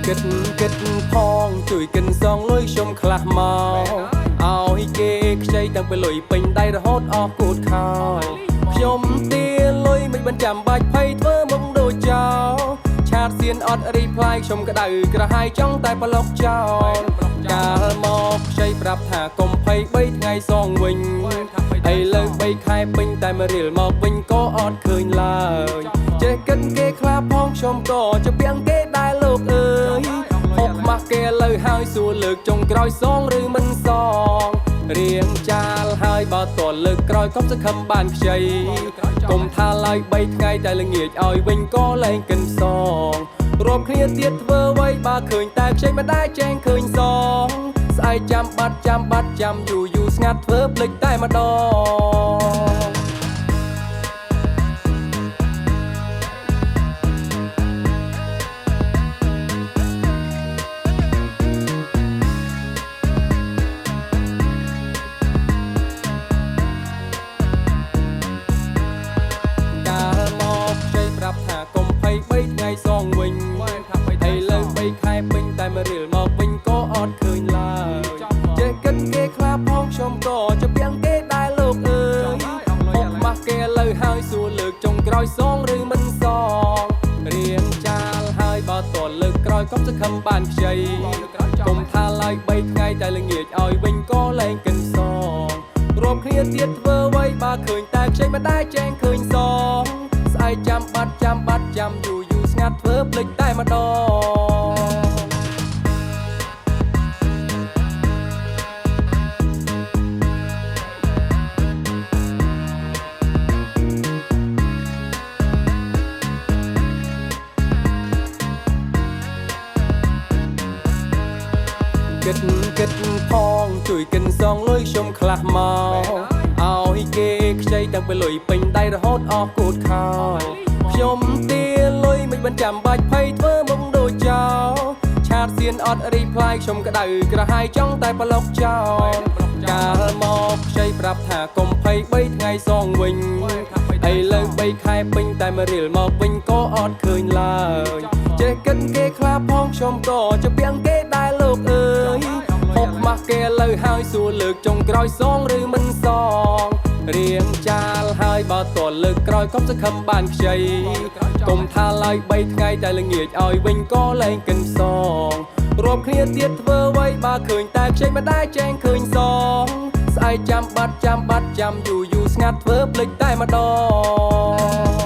គិតផងជួយកិនសងលុយខ្ញុំខ្លះមកឲ្យគេខ្ចីតាំងពីលុយពេញដៃរហូតអស់គូតខោខ្ញុំទាលុយមិនបានចាំបាច់ភ័យធ្វើមុខដូចចោលឆាតសៀនអត់រីផ្លាយខ្ញុំក្តៅក្រហាយចង់តែប្លុកចោលកាលមកខ្ចីប្រាប់ថាកុំភ័យ3ថ្ងៃសងវិញឥឡូវ3ខែពេញតែមករៀលមកវិញក៏អត់ឃើញឡើយចេះគិតគេខ្លាផងខ្ញុំក៏ជពាំងគេដែរលោកអើយហុកម៉ាស់គេលើហើយសួរលើកចុងក្រោយសងឬមិនសងរៀងចាលហើយបើតលើកក្រោយកុំសង្ឃឹមបានខ្ចីកុំថាឡើយ3ថ្ងៃតែល្ងាចឲ្យវិញក៏លែងកិនសងរួមគ្នាទៀតធ្វើໄວបើឃើញតែខ្ចីមិនដែរចែងឃើញសងស្អែកចាំបាត់ចាំយូរស្ងាត់ធ្វើភ្លេចតែម្ដងថាកុំភ័យ3ថ្ងៃសងវិញឥឡូវ3ខែពេញតែមករៀលមកវិញក៏អត់ឃើញឡើយចេះគិតគេខ្លាផងខ្ញុំក៏ជពាំងគេដែរលោកអើយហុកម៉ាស់គេលើហើយសួរលើកចុងក្រោយសងឬមិនសងរៀងចាលហើយបើតលើកក្រោយកុំសង្ឃឹមបានខ្ចីកុំថាឡើយ3ថ្ងៃតែល្ងាចឲ្យវិញក៏លែងកិនសងរួមគ្នាទៀតធ្វើໄວបើឃើញតែខ្ចីមិនដែរចែងឃើញសងស្អែកចាំបាត់ចាំយូរស្ងាត់ធ្វើភ្លេចតែម្ដងគិតផងជួយកិនសងលុយខ្ញុំខ្លះមកឲ្យគេខ្ចីតាំងពីលុយពេញដៃរហូតអស់គូតខោខ្ញុំទាលុយមិនបានចាំបាច់ភ័យធ្វើមុខដូចចោលឆាតសៀនអត់រីផ្លាយខ្ញុំក្តៅក្រហាយចង់តែប្លុកចោលកាលមកខ្ចីប្រាប់ថាកុំភ័យ3ថ្ងៃសងវិញឥឡូវ3ខែពេញតែមករៀលមកវិញក៏អត់ឃើញឡើយចេះគិតគេខ្លាផងខ្ញុំក៏ជពាំងគេដែរលោកអើយហុកម៉ាស់គេលើហើយសួរលើកចុងក្រោយសងឬមិនសងរៀងចាលហើយបើតលើកក្រោយកុំសង្ឃឹមបានខ្ចីកុំថាឡើយ3ថ្ងៃតែល្ងាចឲ្យវិញក៏លែងកិនសងរួមគ្នាទៀតធ្វើໄວបើឃើញតែខ្ចីមិនដែរចែងឃើញសងស្អែកចាំបាត់ចាំយូរស្ងាត់ធ្វើភ្លេចតែម្ដង